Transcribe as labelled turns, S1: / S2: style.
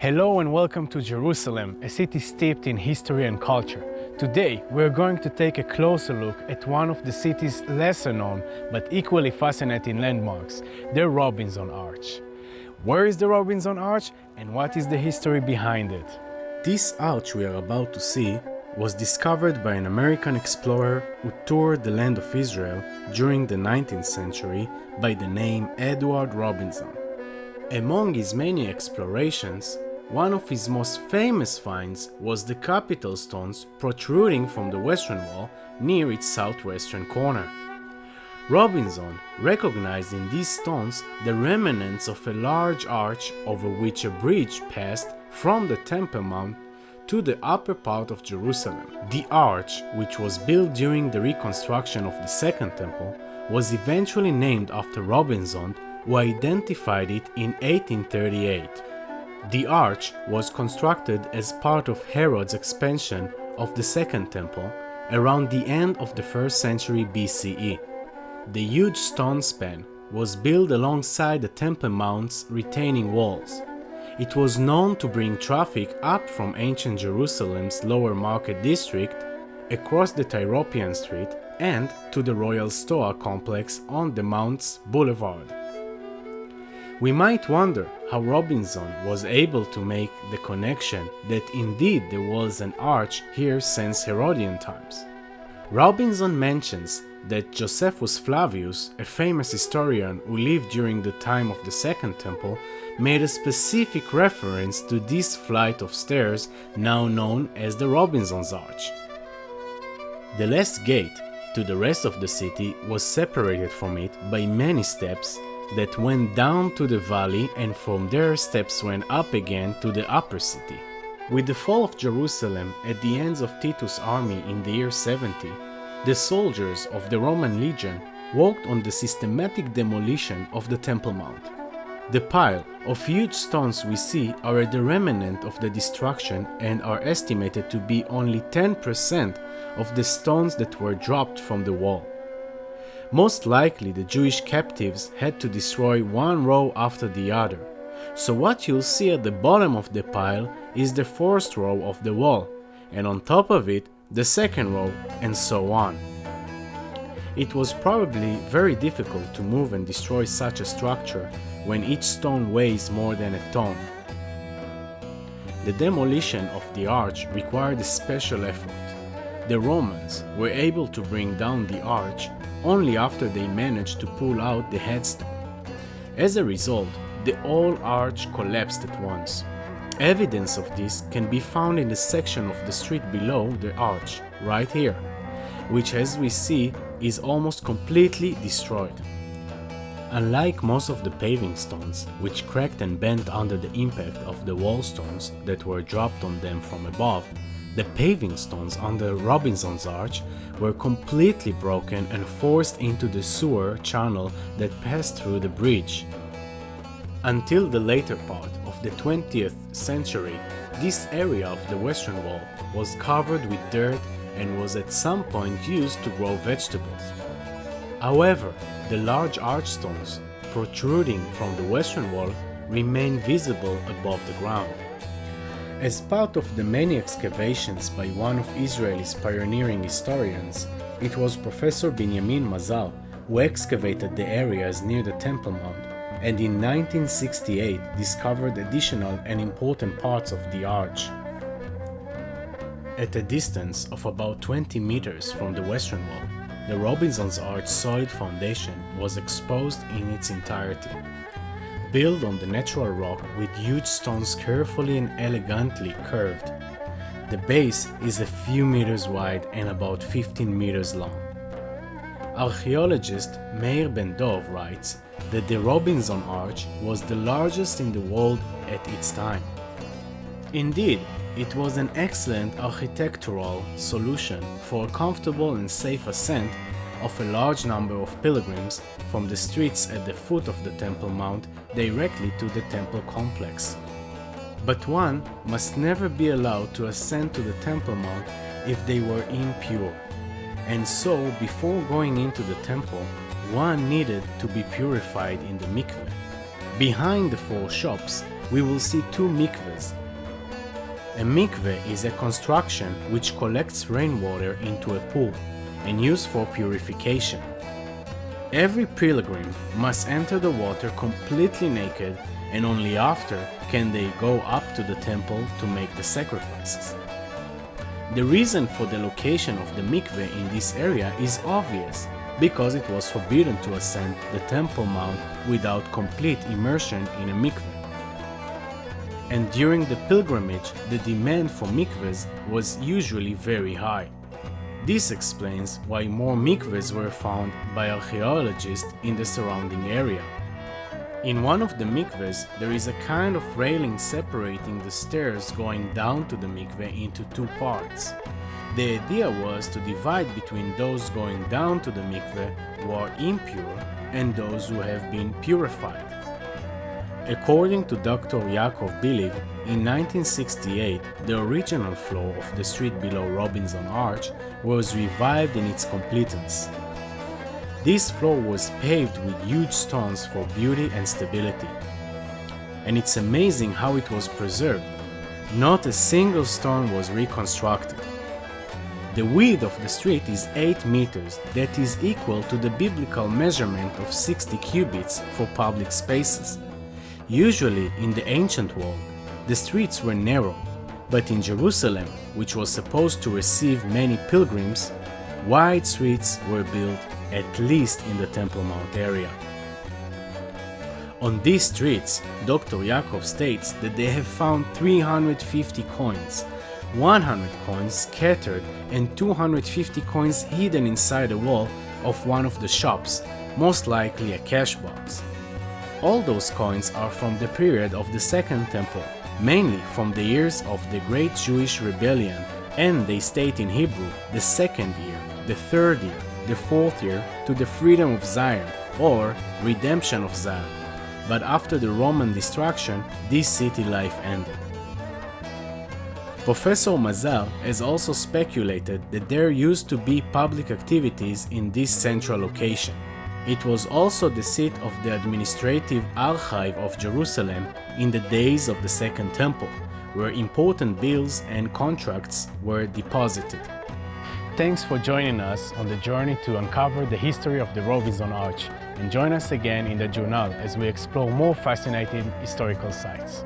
S1: Hello and welcome to Jerusalem, a city steeped in history and culture. Today, we're going to take a closer look at one of the city's lesser known but equally fascinating landmarks, the Robinson Arch. Where is the Robinson Arch and what is the history behind it? This arch we are about to see was discovered by an American explorer who toured the land of Israel during the 19th century by the name Edward Robinson. Among his many explorations, one of his most famous finds was the capital stones protruding from the western wall near its southwestern corner. Robinson recognized in these stones the remnants of a large arch over which a bridge passed from the Temple Mount to the upper part of Jerusalem. The arch, which was built during the reconstruction of the Second Temple, was eventually named after Robinson, who identified it in 1838. The arch was constructed as part of Herod's expansion of the Second Temple around the end of the 1st century BCE. The huge stone span was built alongside the Temple Mount's retaining walls. It was known to bring traffic up from ancient Jerusalem's lower market district, across the Tyropian Street, and to the Royal Stoa complex on the Mount's boulevard. We might wonder how Robinson was able to make the connection that indeed there was an arch here since Herodian times. Robinson mentions that Josephus Flavius, a famous historian who lived during the time of the Second Temple, made a specific reference to this flight of stairs now known as the Robinson's Arch. The last gate to the rest of the city was separated from it by many steps that went down to the valley, and from there steps went up again to the upper city. With the fall of Jerusalem at the hands of Titus' army in the year 70, the soldiers of the Roman legion worked on the systematic demolition of the Temple Mount. The pile of huge stones we see are the remnant of the destruction and are estimated to be only 10% of the stones that were dropped from the wall. Most likely the Jewish captives had to destroy one row after the other, so what you'll see at the bottom of the pile is the first row of the wall, and on top of it the second row, and so on. It was probably very difficult to move and destroy such a structure when each stone weighs more than a ton. The demolition of the arch required a special effort. The Romans were able to bring down the arch only after they managed to pull out the headstone. As a result, the whole arch collapsed at once. Evidence of this can be found in the section of the street below the arch, right here, which as we see is almost completely destroyed. Unlike most of the paving stones, which cracked and bent under the impact of the wall stones that were dropped on them from above, the paving stones under Robinson's Arch were completely broken and forced into the sewer channel that passed through the bridge. Until the later part of the 20th century, this area of the western wall was covered with dirt and was at some point used to grow vegetables. However, the large archstones protruding from the western wall remain visible above the ground. As part of the many excavations by one of Israel's pioneering historians, it was Professor Binyamin Mazal who excavated the areas near the Temple Mount, and in 1968 discovered additional and important parts of the arch. At a distance of about 20 meters from the western wall, the Robinson's Arch solid foundation was exposed in its entirety. Built on the natural rock with huge stones carefully and elegantly curved, the base is a few meters wide and about 15 meters long. Archaeologist Meir Ben Dov writes that the Robinson Arch was the largest in the world at its time. Indeed, it was an excellent architectural solution for a comfortable and safe ascent of a large number of pilgrims from the streets at the foot of the Temple Mount directly to the temple complex. But one must never be allowed to ascend to the Temple Mount if they were impure, and so before going into the temple, one needed to be purified in the mikveh. Behind the four shops, we will see two mikvahs. A mikveh is a construction which collects rainwater into a pool and used for purification. Every pilgrim must enter the water completely naked, and only after can they go up to the temple to make the sacrifices. The reason for the location of the mikveh in this area is obvious, because it was forbidden to ascend the Temple Mount without complete immersion in a mikveh. And during the pilgrimage, the demand for mikvehs was usually very high. This explains why more mikvehs were found by archaeologists in the surrounding area. In one of the mikvehs, there is a kind of railing separating the stairs going down to the mikveh into two parts. The idea was to divide between those going down to the mikveh who are impure and those who have been purified. According to Dr. Yaakov Bilig, in 1968, the original floor of the street below Robinson Arch was revived in its completeness. This floor was paved with huge stones for beauty and stability. And it's amazing how it was preserved. Not a single stone was reconstructed. The width of the street is 8 meters, that is equal to the biblical measurement of 60 cubits for public spaces. Usually, in the ancient world, the streets were narrow, but in Jerusalem, which was supposed to receive many pilgrims, wide streets were built, at least in the Temple Mount area. On these streets, Dr. Yaakov states that they have found 350 coins, 100 coins scattered and 250 coins hidden inside a wall of one of the shops, most likely a cash box. All those coins are from the period of the Second Temple, mainly from the years of the Great Jewish Rebellion, and they state in Hebrew the second year, the third year, the fourth year to the freedom of Zion, or redemption of Zion. But after the Roman destruction, this city life ended. Professor Mazal has also speculated that there used to be public activities in this central location. It was also the seat of the administrative archive of Jerusalem in the days of the Second Temple, where important bills and contracts were deposited. Thanks for joining us on the journey to uncover the history of the Robinson Arch, and join us again in the journal as we explore more fascinating historical sites.